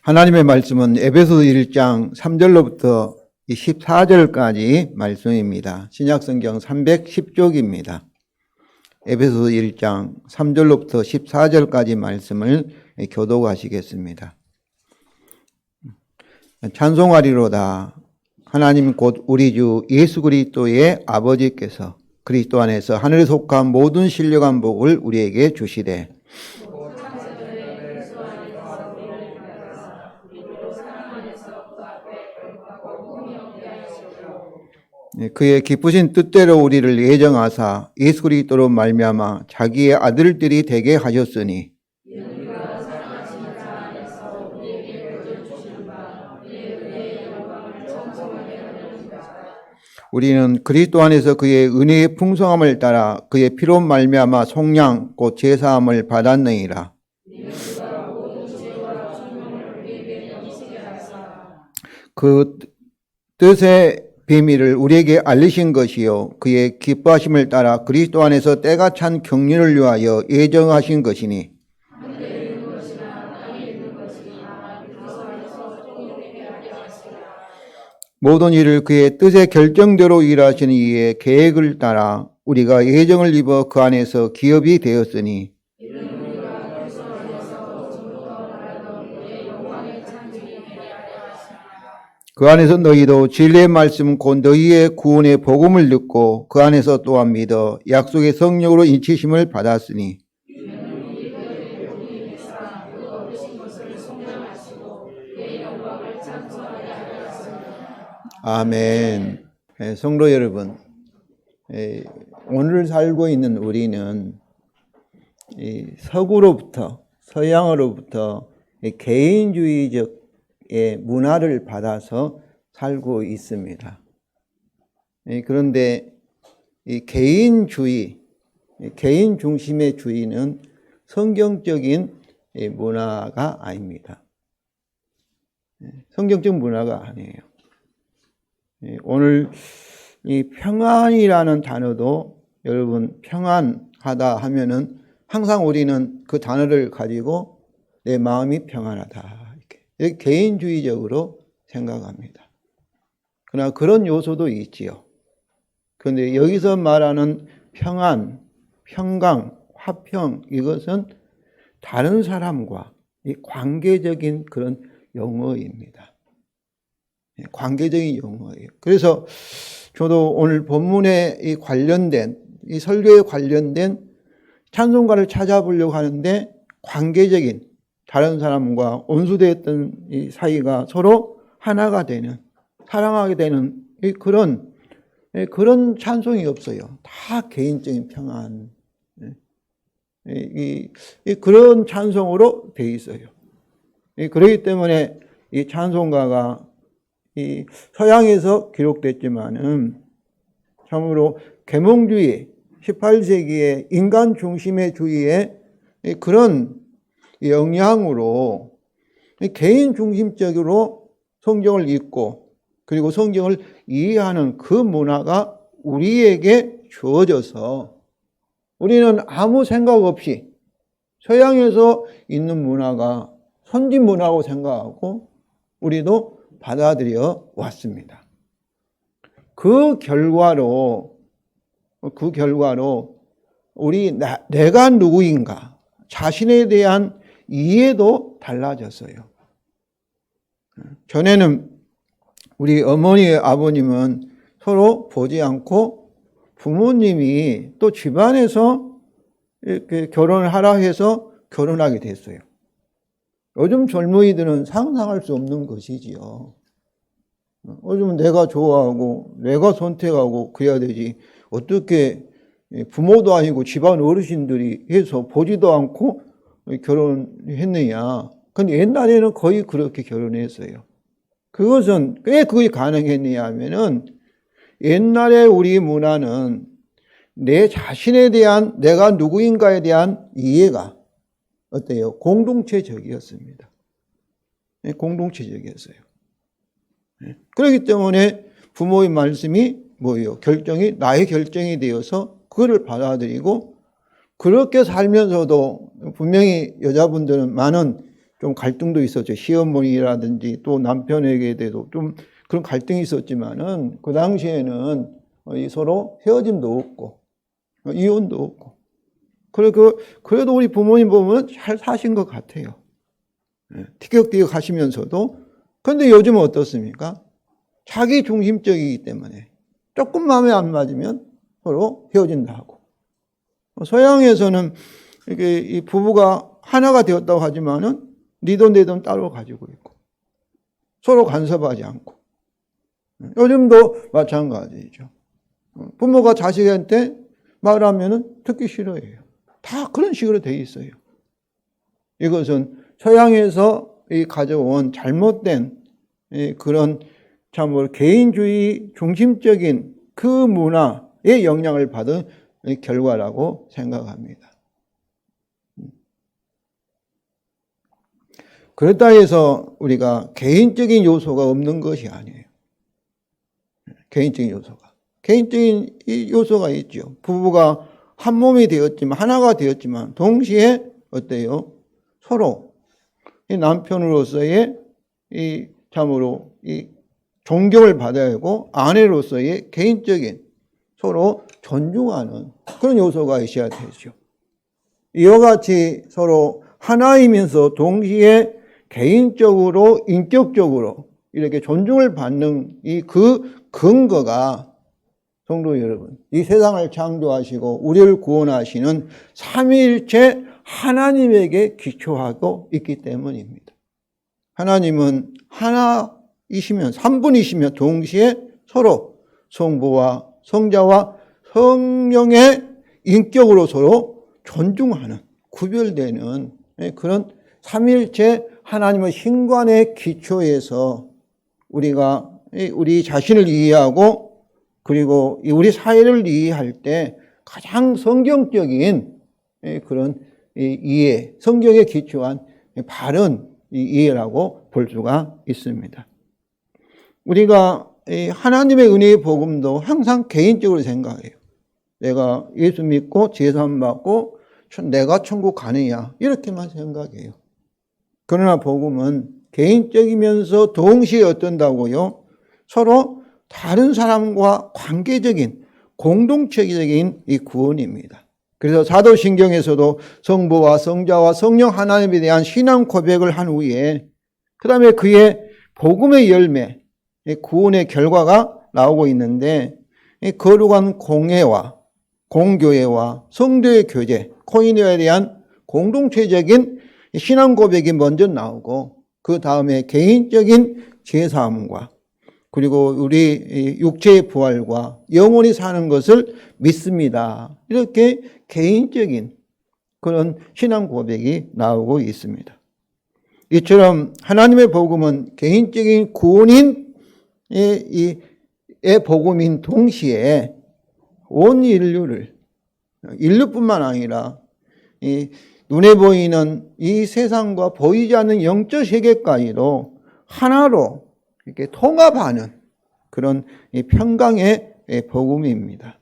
하나님의 말씀은 에베소 1장 3절로부터 14절까지 말씀입니다. 신약성경 310쪽입니다. 에베소 1장 3절로부터 14절까지 말씀을 교독하시겠습니다. 찬송하리로다. 하나님 곧 우리 주 예수 그리스도의 아버지께서 그리스도 안에서 하늘에 속한 모든 신령한 복을 우리에게 주시되 그의 기쁘신 뜻대로 우리를 예정하사 예수 그리스도로 말미암아 자기의 아들들이 되게 하셨으니 우리는 그리스도 안에서 그의 은혜의 풍성함을 따라 그의 피로 말미암아 속량 곧 제사함을 받았느니라. 그 뜻의 비밀을 우리에게 알리신 것이요 그의 기뻐하심을 따라 그리스도 안에서 때가 찬 경륜을 위하여 예정하신 것이니 모든 일을 그의 뜻의 결정대로 일하시는 이의 계획을 따라 우리가 예정을 입어 그 안에서 기업이 되었으니 그 안에서 너희도 진리의 말씀 곧 너희의 구원의 복음을 듣고 그 안에서 또한 믿어 약속의 성령으로 인치심을 받았으니 아멘. 성도 여러분, 오늘 살고 있는 우리는 서구로부터 서양으로부터 개인주의적 문화를 받아서 살고 있습니다. 그런데 이 개인주의, 개인 중심의 주의는 성경적인 문화가 아닙니다. 성경적 문화가 아니에요. 오늘 이 평안이라는 단어도 여러분 평안하다 하면은 항상 우리는 그 단어를 가지고 내 마음이 평안하다 이렇게 개인주의적으로 생각합니다. 그러나 그런 요소도 있지요. 그런데 여기서 말하는 평안, 평강, 화평 이것은 다른 사람과 이 관계적인 그런 용어입니다. 관계적인 용어예요. 그래서 저도 오늘 본문에 이 관련된 이 설교에 관련된 찬송가를 찾아보려고 하는데 관계적인 다른 사람과 온수되었던 이 사이가 서로 하나가 되는 사랑하게 되는 그런 찬송이 없어요. 다 개인적인 평안 그런 찬송으로 돼 있어요. 그렇기 때문에 이 찬송가가 이 서양에서 기록됐지만은 참으로 계몽주의 18세기의 인간 중심의 주의의 그런 영향으로 개인 중심적으로 성경을 읽고 그리고 성경을 이해하는 그 문화가 우리에게 주어져서 우리는 아무 생각 없이 서양에서 있는 문화가 선진 문화라고 생각하고 우리도 받아들여 왔습니다. 그 결과로 우리 내가 누구인가 자신에 대한 이해도 달라졌어요. 전에는 우리 어머니 아버님은 서로 보지 않고 부모님이 또 집안에서 이렇게 결혼을 하라 해서 결혼하게 됐어요. 요즘 젊은이들은 상상할 수 없는 것이지요. 요즘은 내가 좋아하고 내가 선택하고 그래야 되지 어떻게 부모도 아니고 집안 어르신들이 해서 보지도 않고 결혼했느냐. 근데 옛날에는 거의 그렇게 결혼했어요. 그것은 왜 그게 가능했느냐 하면은 옛날에 우리 문화는 내 자신에 대한 내가 누구인가에 대한 이해가 어때요? 공동체적이었습니다. 공동체적이었어요. 그렇기 때문에 부모의 말씀이 뭐예요? 결정이 나의 결정이 되어서 그거를 받아들이고 그렇게 살면서도 분명히 여자분들은 많은 좀 갈등도 있었죠. 시어머니라든지 또 남편에게 대해서 좀 그런 갈등이 있었지만은 그 당시에는 서로 헤어짐도 없고 이혼도 없고 그래도 우리 부모님 보면 잘 사신 것 같아요. 티격태격 하시면서도. 그런데 요즘은 어떻습니까? 자기 중심적이기 때문에 조금 마음에 안 맞으면 서로 헤어진다 하고. 서양에서는 이게 이 부부가 하나가 되었다고 하지만은 네 돈 내 돈 따로 가지고 있고 서로 간섭하지 않고. 요즘도 마찬가지죠. 부모가 자식한테 말하면은 듣기 싫어해요. 다 그런 식으로 돼 있어요. 이것은 서양에서 가져온 잘못된 그런 참으로 개인주의 중심적인 그 문화의 영향을 받은 결과라고 생각합니다. 그렇다 해서 우리가 개인적인 요소가 없는 것이 아니에요. 개인적인 요소가 있죠. 부부가 한 몸이 되었지만, 하나가 되었지만, 동시에 어때요? 서로 이 남편으로서의 참으로 존경을 받아야 하고, 아내로서의 개인적인 서로 존중하는 그런 요소가 있어야 되죠. 이와 같이 서로 하나이면서 동시에 개인적으로, 인격적으로 이렇게 존중을 받는 그 근거가 성도 여러분, 이 세상을 창조하시고 우리를 구원하시는 삼위일체 하나님에게 기초하고 있기 때문입니다. 하나님은 하나이시면, 한 분이시면 동시에 서로 성부와 성자와 성령의 인격으로 서로 존중하는, 구별되는 그런 삼위일체 하나님의 신관의 기초에서 우리가 우리 자신을 이해하고 그리고 우리 사회를 이해할 때 가장 성경적인 그런 이해, 성경에 기초한 바른 이해라고 볼 수가 있습니다. 우리가 하나님의 은혜의 복음도 항상 개인적으로 생각해요. 내가 예수 믿고 제사함 받고 내가 천국 가느냐 이렇게만 생각해요. 그러나 복음은 개인적이면서 동시에 어떤다고요? 서로 다른 사람과 관계적인 공동체적인 이 구원입니다. 그래서 사도신경에서도 성부와 성자와 성령 하나님에 대한 신앙 고백을 한 후에 그 다음에 그의 복음의 열매, 구원의 결과가 나오고 있는데 거룩한 공회와 공교회와 성도의 교제, 코인회에 대한 공동체적인 신앙 고백이 먼저 나오고 그 다음에 개인적인 제사함과 그리고 우리 육체의 부활과 영원히 사는 것을 믿습니다. 이렇게 개인적인 그런 신앙 고백이 나오고 있습니다. 이처럼 하나님의 복음은 개인적인 구원인의 복음인 동시에 온 인류뿐만 아니라 눈에 보이는 이 세상과 보이지 않는 영적 세계까지도 하나로 이렇게 통합하는 그런 평강의 복음입니다.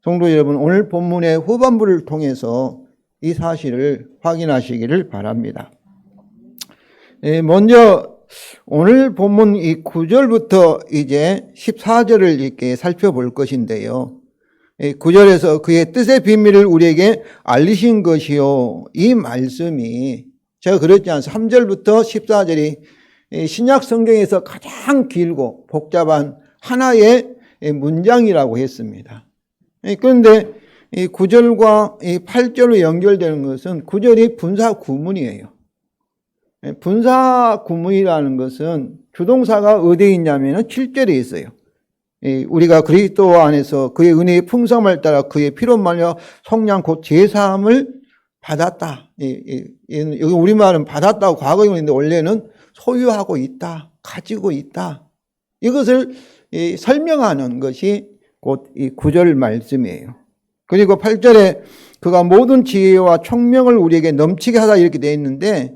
성도 여러분, 오늘 본문의 후반부를 통해서 이 사실을 확인하시기를 바랍니다. 먼저 오늘 본문 이 9절부터 이제 14절을 이렇게 살펴볼 것인데요. 9절에서 그의 뜻의 비밀을 우리에게 알리신 것이요. 이 말씀이 제가 그랬지 않습니까? 3절부터 14절이 신약 성경에서 가장 길고 복잡한 하나의 문장이라고 했습니다. 그런데 이 9절과 이 8절로 연결되는 것은 9절이 분사 구문이에요. 분사 구문이라는 것은 주동사가 어디에 있냐면 7절에 있어요. 우리가 그리스도 안에서 그의 은혜의 풍성함을 따라 그의 피로 말려 성량 곧 제사함을 받았다. 여기 우리말은 받았다고 과거형인데 원래는 소유하고 있다, 가지고 있다. 이것을 설명하는 것이 곧 이 9절 말씀이에요. 그리고 8절에 그가 모든 지혜와 총명을 우리에게 넘치게 하다 이렇게 되어 있는데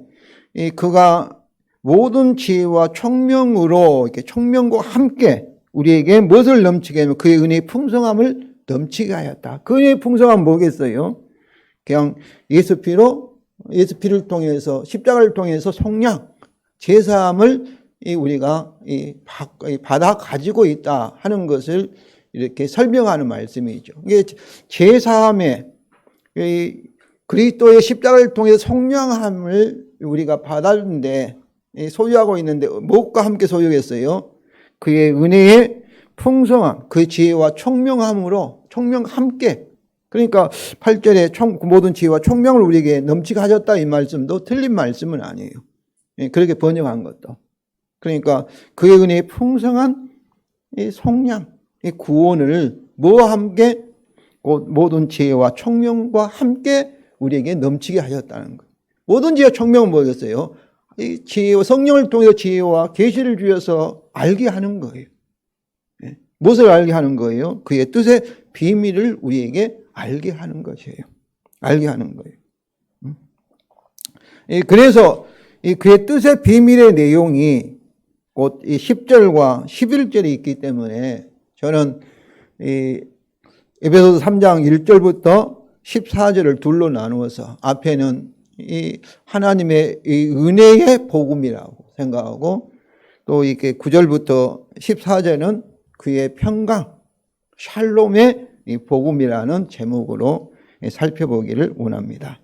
그가 모든 지혜와 총명으로 이렇게 총명과 함께 우리에게 무엇을 넘치게 하면 그의 은혜의 풍성함을 넘치게 하였다. 그 은혜의 풍성함은 뭐겠어요? 그냥 예수 피로 예수 피를 통해서 십자가를 통해서 속량, 제사함을 우리가 받아 가지고 있다 하는 것을 이렇게 설명하는 말씀이죠. 이게 제사함에 그리스도의 십자가를 통해서 속량함을 우리가 받았는데 소유하고 있는데 무엇과 함께 소유했어요? 그의 은혜의 풍성함, 그 지혜와 총명함으로 함께. 그러니까 8절에 모든 지혜와 총명을 우리에게 넘치게 하셨다 이 말씀도 틀린 말씀은 아니에요. 그렇게 번역한 것도. 그러니까 그의 은혜의 풍성한 이 속량, 이 구원을 뭐와 함께? 모든 지혜와 총명과 함께 우리에게 넘치게 하셨다는 거예요. 모든 지혜와 총명은 뭐겠어요? 이 지혜와 성령을 통해서 지혜와 계시를 주셔서 알게 하는 거예요. 무엇을 알게 하는 거예요? 그의 뜻의 비밀을 우리에게 알게 하는 것이에요. 알게 하는 거예요. 그래서 그의 뜻의 비밀의 내용이 곧 10절과 11절에 있기 때문에 저는 에베소서 3장 1절부터 14절을 둘로 나누어서 앞에는 이 하나님의 이 은혜의 복음이라고 생각하고 또 이렇게 9절부터 14절은 그의 평강, 샬롬의 이 복음이라는 제목으로 살펴보기를 원합니다.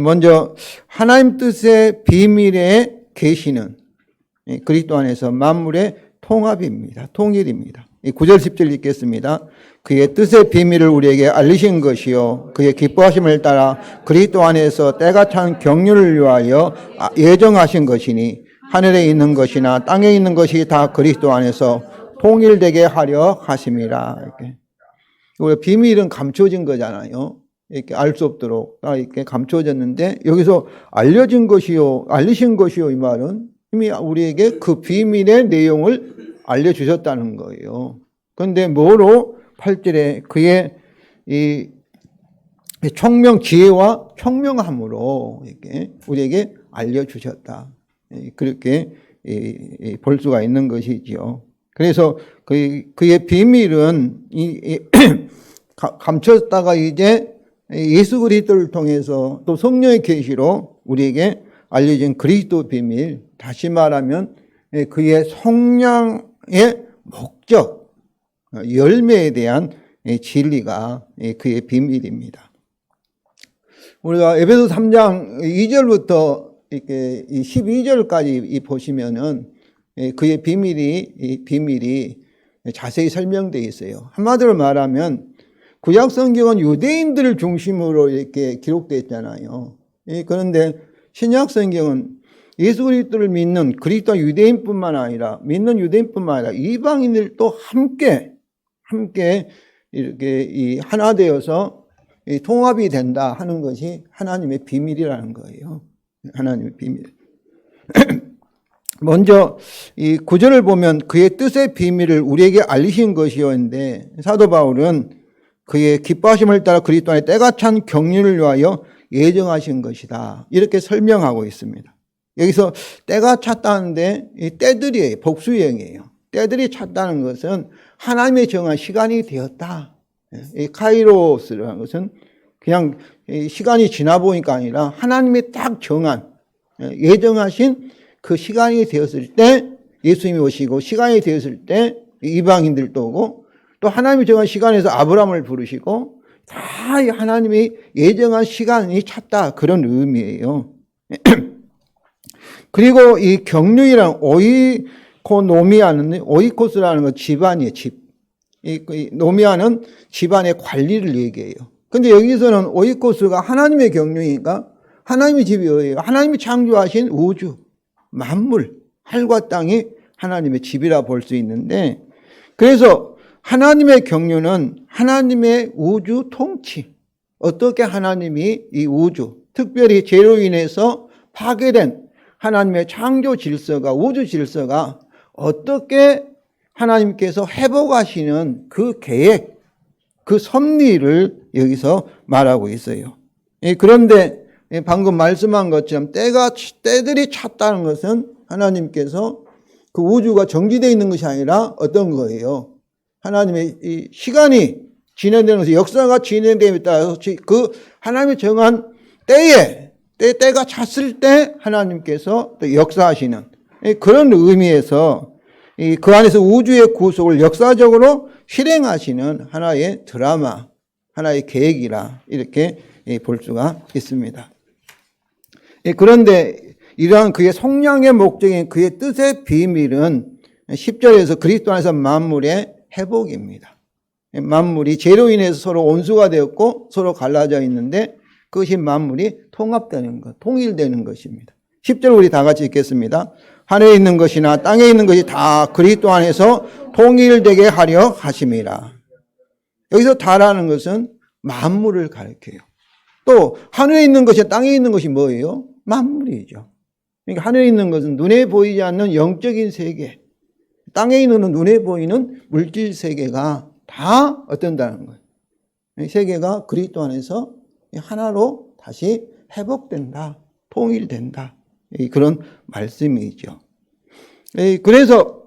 먼저 하나님 뜻의 비밀의 계시는 그리스도 안에서 만물의 통합입니다. 통일입니다. 9절 10절 읽겠습니다. 그의 뜻의 비밀을 우리에게 알리신 것이요 그의 기뻐하심을 따라 그리스도 안에서 때가 찬 경륜을 위하여 예정하신 것이니 하늘에 있는 것이나 땅에 있는 것이 다 그리스도 안에서 통일되게 하려 하심이라. 이렇게. 우리 비밀은 감춰진 거잖아요. 이렇게 알 수 없도록 이렇게 감춰졌는데 여기서 알려진 것이요, 알리신 것이요 이 말은 이미 우리에게 그 비밀의 내용을 알려주셨다는 거예요. 그런데 뭐로 8절에 그의 이 총명 지혜와 총명함으로 이렇게 우리에게 알려주셨다. 그렇게 볼 수가 있는 것이지요. 그래서 그의 비밀은 감췄다가 이제 예수 그리스도를 통해서 또 성령의 계시로 우리에게 알려진 그리스도 비밀, 다시 말하면 그의 속량의 목적, 열매에 대한 진리가 그의 비밀입니다. 우리가 에베소 3장 2절부터 이렇게 12절까지 보시면은 그의 비밀이 자세히 설명되어 있어요. 한마디로 말하면 구약 성경은 유대인들을 중심으로 이렇게 기록되어 있잖아요. 그런데 신약 성경은 예수 그리스도를 믿는 그리스도 유대인뿐만 아니라 이방인들도 함께 이렇게 하나 되어서 통합이 된다 하는 것이 하나님의 비밀이라는 거예요. 하나님의 비밀. 먼저 이 9절을 보면 그의 뜻의 비밀을 우리에게 알리신 것이었는데 사도 바울은 그의 기뻐하심을 따라 그리스도 안에 때가 찬 경륜을 위하여 예정하신 것이다. 이렇게 설명하고 있습니다. 여기서 때가 찼다는데 이 때들이에요. 복수형이에요. 때들이 찼다는 것은 하나님의 정한 시간이 되었다. 이 카이로스라는 것은 그냥 시간이 지나 보니까 아니라 하나님이 딱 정한 예정하신 그 시간이 되었을 때 예수님이 오시고 시간이 되었을 때 이방인들도 오고 또 하나님이 정한 시간에서 아브라함을 부르시고 다 하나님이 예정한 시간이 찼다. 그런 의미예요. 그리고 이 경륜이란 오이코스라는 건 집안이에요. 집. 이 노미아는 집안의 관리를 얘기해요. 근데 여기서는 오이코스가 하나님의 경륜이니까 하나님의 집이에요. 하나님이 창조하신 우주, 만물, 하늘과 땅이 하나님의 집이라 볼 수 있는데 그래서 하나님의 경륜은 하나님의 우주 통치. 어떻게 하나님이 이 우주, 특별히 죄로 인해서 파괴된 하나님의 창조 질서가, 우주 질서가 어떻게 하나님께서 회복하시는 그 계획, 그 섭리를 여기서 말하고 있어요. 그런데 방금 말씀한 것처럼 때들이 찼다는 것은 하나님께서 그 우주가 정지되어 있는 것이 아니라 어떤 거예요? 하나님의 이 시간이 진행되는 것이 역사가 진행됨에 따라서 그 하나님이 정한 때에 때가 찼을 때 하나님께서 또 역사하시는 그런 의미에서 그 안에서 우주의 구속을 역사적으로 실행하시는 하나의 드라마, 하나의 계획이라 이렇게 볼 수가 있습니다. 그런데 이러한 그의 성량의 목적인 그의 뜻의 비밀은 10절에서 그리스도 안에서 만물의 회복입니다. 만물이 죄로 인해서 서로 원수가 되었고 서로 갈라져 있는데 그것이 만물이 통합되는 것, 통일되는 것입니다. 10절 우리 다 같이 읽겠습니다. 하늘에 있는 것이나 땅에 있는 것이 다 그리스도 안에서 통일되게 하려 하심이라. 여기서 다라는 것은 만물을 가리켜요. 또 하늘에 있는 것이 땅에 있는 것이 뭐예요? 만물이죠. 그러니까 하늘에 있는 것은 눈에 보이지 않는 영적인 세계, 땅에 있는 눈에 보이는 물질 세계가 다 어떤다는 거예요. 이 세계가 그리스도 안에서 하나로 다시 회복된다, 통일된다. 그런 말씀이죠. 그래서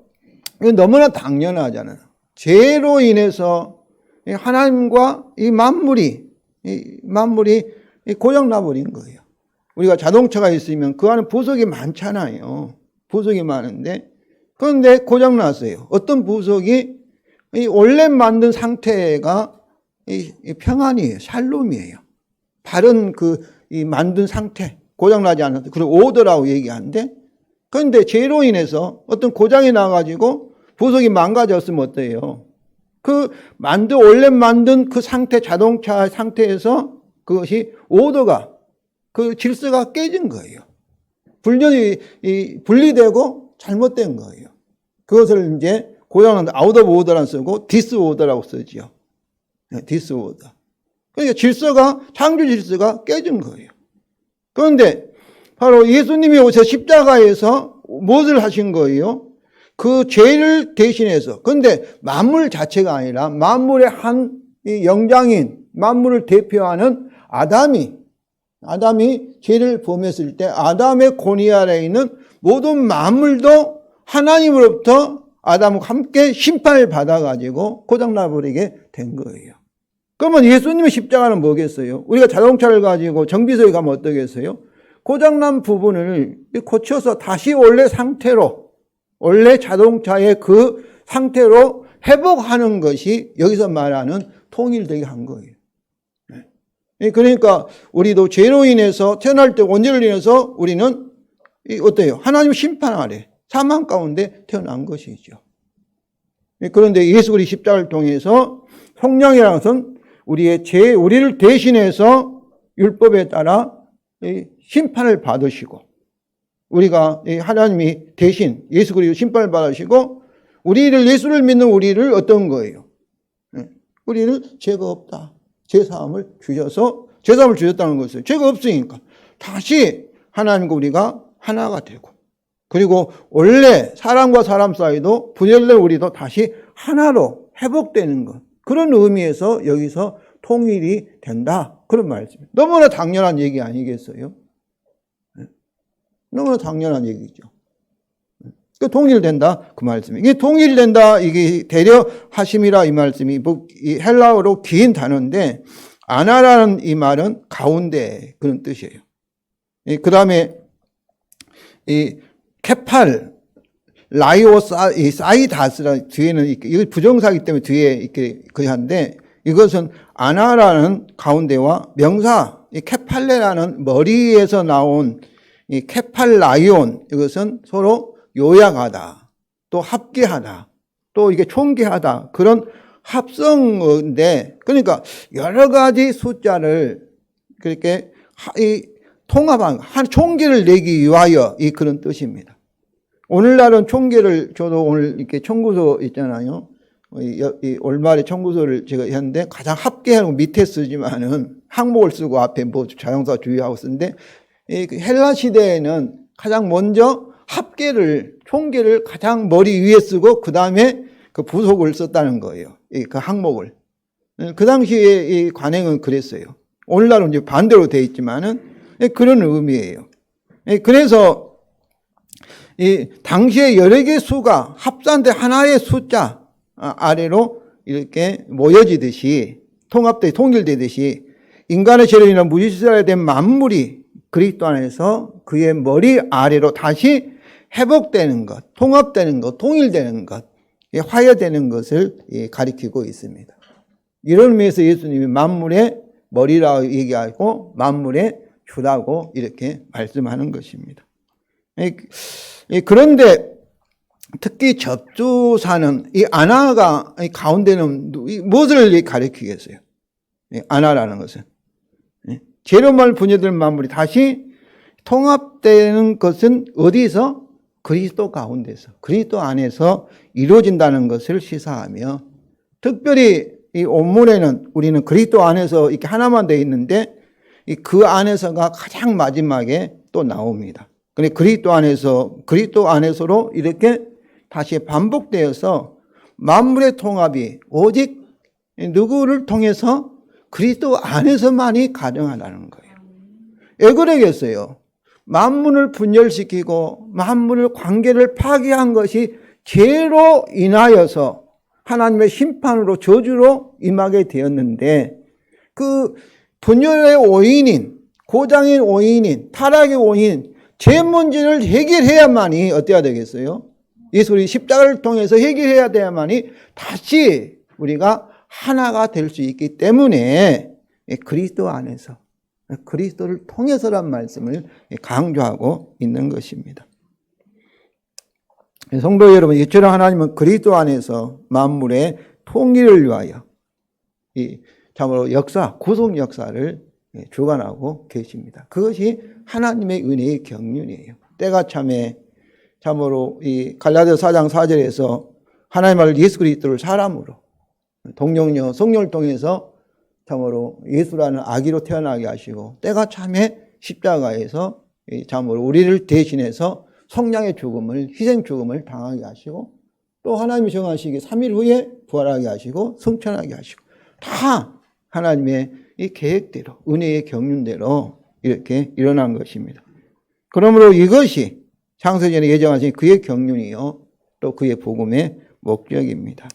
너무나 당연하잖아요. 죄로 인해서 하나님과 이 만물이 고장나버린 거예요. 우리가 자동차가 있으면 그 안에 부속이 많잖아요. 부속이 많은데 그런데 고장났어요. 어떤 부속이 원래 만든 상태가 평안이에요. 샬롬이에요. 바른 이 만든 상태, 고장나지 않았다. 그리고 오더라고 얘기하는데 그런데 죄로 인해서 어떤 고장이 나가지고 부속이 망가졌으면 어때요? 원래 만든 그 상태, 자동차 상태에서 그것이 오더가, 그 질서가 깨진 거예요. 분리되고 잘못된 거예요. 그것을 이제 고장난 아웃 오브 오더라고 쓰고 디스오더라고 쓰죠. 디스오더. 그러니까 창조 질서가 깨진 거예요. 그런데 바로 예수님이 오셔서 십자가에서 무엇을 하신 거예요? 그 죄를 대신해서. 그런데 만물 자체가 아니라 만물의 한 영장인, 만물을 대표하는 아담이 죄를 범했을 때 아담의 권위 아래에 있는 모든 만물도 하나님으로부터 아담과 함께 심판을 받아가지고 고장나버리게 된 거예요. 그러면 예수님의 십자가는 뭐겠어요? 우리가 자동차를 가지고 정비소에 가면 어떠겠어요? 고장난 부분을 고쳐서 다시 원래 상태로, 원래 자동차의 그 상태로 회복하는 것이 여기서 말하는 통일되게 한 거예요. 그러니까 우리도 죄로 인해서 태어날 때 원죄를 인해서 우리는 어때요? 하나님 심판 아래 사망 가운데 태어난 것이죠. 그런데 예수 그리스도 십자가를 통해서 성령이라는 것은 우리를 대신해서 율법에 따라 심판을 받으시고 우리가 하나님이 대신 예수 그리스도 심판을 받으시고 예수를 믿는 우리를 어떤 거예요? 우리를 죄가 없다. 죄사함을 주셨다는 것이에요. 죄가 없으니까 다시 하나님과 우리가 하나가 되고 그리고 원래 사람과 사람 사이도 분열된 우리도 다시 하나로 회복되는 것. 그런 의미에서 여기서 통일이 된다. 그런 말씀입니다. 너무나 당연한 얘기 아니겠어요? 너무나 당연한 얘기죠. 통일된다. 그 말씀이. 이게 통일된다. 이게 대려하심이라 이 말씀이 이 헬라어로 긴 단어인데 아나라는 이 말은 가운데 그런 뜻이에요. 그 다음에 이 케팔 라이오 사이다스라 뒤에는 이거 부정사기 때문에 뒤에 이렇게 거의 한데 이것은 아나라는 가운데와 명사 이 케팔레라는 머리에서 나온 이 케팔라이온 이것은 서로 요약하다 또 합계하다 또 이게 총계하다 그런 합성어인데 그러니까 여러 가지 숫자를 그렇게 통합한 한 총계를 내기 위하여 이 그런 뜻입니다. 오늘날은 총계를 저도 오늘 이렇게 청구서 있잖아요. 이 올말에 청구서를 제가 했는데 가장 합계하고 밑에 쓰지만은 항목을 쓰고 앞에 뭐 자동사 주의하고 쓰는데 헬라 시대에는 가장 먼저 총계를 가장 머리 위에 쓰고 그 다음에 그 부속을 썼다는 거예요. 그 항목을. 그 당시에 이 관행은 그랬어요. 오늘날은 이제 반대로 되어 있지만은 그런 의미예요. 그래서 이 당시에 여러 개의 수가 합산돼 하나의 숫자 아래로 이렇게 모여지듯이 통일되듯이 인간의 죄로 인한 무질서에 된 만물이 그리스도 안에서 그의 머리 아래로 다시 회복되는 것, 통합되는 것, 통일되는 것, 화해되는 것을 가리키고 있습니다. 이런 의미에서 예수님이 만물의 머리라고 얘기하고 만물의 주라고 이렇게 말씀하는 것입니다. 그런데 특히 접두사는 이 아나가 가운데는 무엇을 가리키겠어요? 아나라는 것은 재료말 분여될 만물이 다시 통합되는 것은 어디서? 그리스도 가운데서, 그리스도 안에서 이루어진다는 것을 시사하며, 특별히 이 본문에는 우리는 그리스도 안에서 이렇게 하나만 되어 있는데 그 안에서가 가장 마지막에 또 나옵니다. 근데 그리스도 안에서로 이렇게 다시 반복되어서 만물의 통합이 오직 누구를 통해서? 그리스도 안에서만이 가능하다는 거예요. 왜 그러겠어요? 만물을 분열시키고 만물의 관계를 파괴한 것이 죄로 인하여서 하나님의 심판으로 저주로 임하게 되었는데, 그 분열의 원인인, 고장의 원인인, 타락의 원인인 죄 문제를 해결해야만이 어때야 되겠어요? 예수의 십자가를 통해서 해결해야 돼야만이 다시 우리가 하나가 될 수 있기 때문에 그리스도 안에서, 그리스도를 통해서란 말씀을 강조하고 있는 것입니다. 성도 여러분, 이처럼 하나님은 그리스도 안에서 만물의 통일을 위하여 참으로 구속 역사를 주관하고 계십니다. 그것이 하나님의 은혜의 경륜이에요. 때가 참으로 이 갈라디아 4장 4절에서 하나님의 아들 예수 그리스도를 사람으로 동정녀 성령을 통해서 참으로 예수라는 아기로 태어나게 하시고, 때가 참에 십자가에서 참으로 우리를 대신해서 성량의 죽음을, 희생 죽음을 당하게 하시고, 또 하나님이 정하시기에 3일 후에 부활하게 하시고 승천하게 하시고, 다 하나님의 이 계획대로, 은혜의 경륜대로 이렇게 일어난 것입니다. 그러므로 이것이 창세전에 예정하신 그의 경륜이요 또 그의 복음의 목적입니다.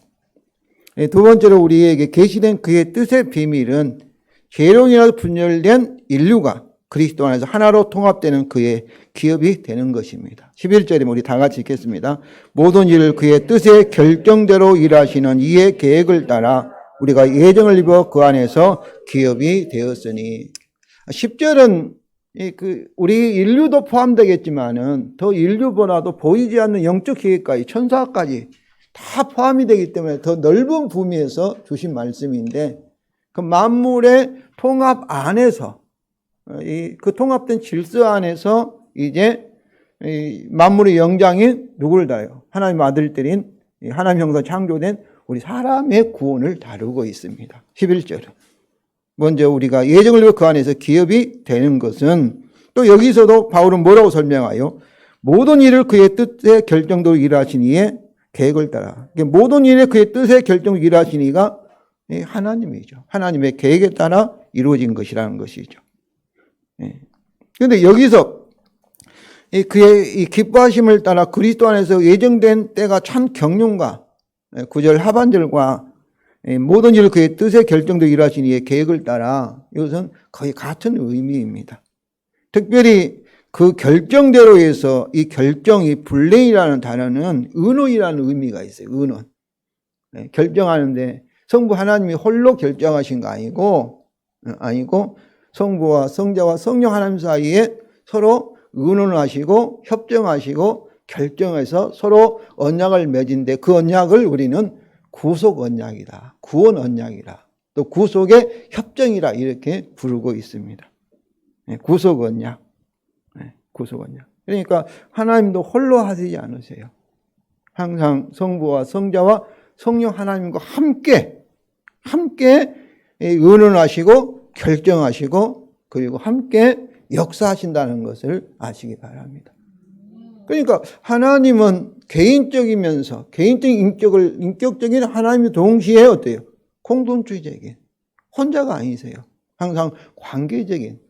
두 번째로 우리에게 계시된 그의 뜻의 비밀은 죄론이라도 분열된 인류가 그리스도 안에서 하나로 통합되는 그의 기업이 되는 것입니다. 11절에 우리 다 같이 읽겠습니다. 모든 일을 그의 뜻의 결정대로 일하시는 이의 계획을 따라 우리가 예정을 입어 그 안에서 기업이 되었으니. 10절은 우리 인류도 포함되겠지만은 더 인류보다도 보이지 않는 영적 계획까지, 천사까지 다 포함이 되기 때문에 더 넓은 범위에서 주신 말씀인데, 그 만물의 통합 안에서, 그 통합된 질서 안에서 이제 만물의 영장인 누구를 다뤄요? 하나님의 아들들인 하나님 형상 창조된 우리 사람의 구원을 다루고 있습니다. 11절은 먼저 우리가 예정을 위해 그 안에서 기업이 되는 것은, 또 여기서도 바울은 뭐라고 설명하여? 모든 일을 그의 뜻의 결정대로 일하신 이의 계획을 따라. 모든 일에 그의 뜻의 결정을 일하신 이가 하나님이죠. 하나님의 계획에 따라 이루어진 것이라는 것이죠. 그런데 여기서 그의 이 기뻐하심을 따라 그리스도 안에서 예정된 때가 참 경륜과 9절 하반절과 모든 일을 그의 뜻의 결정대로 일하신 이의 계획을 따라, 이것은 거의 같은 의미입니다. 특별히 그 결정대로 해서 이 결정이 블레이라는 단어는 은원이라는 의미가 있어요. 은원. 결정하는데 성부 하나님이 홀로 결정하신 거 아니고 성부와 성자와 성령 하나님 사이에 서로 의논을 하시고 협정하시고 결정해서 서로 언약을 맺은데, 그 언약을 우리는 구속 언약이다, 구원 언약이다, 또 구속의 협정이라 이렇게 부르고 있습니다. 구속 언약. 구속 언약. 그러니까 하나님도 홀로 하시지 않으세요. 항상 성부와 성자와 성령 하나님과 함께 의논하시고 결정하시고 그리고 함께 역사하신다는 것을 아시기 바랍니다. 그러니까 하나님은 개인적이면서 개인적인 인격적인 하나님이 동시에 어때요? 공동주의적인, 혼자가 아니세요. 항상 관계적인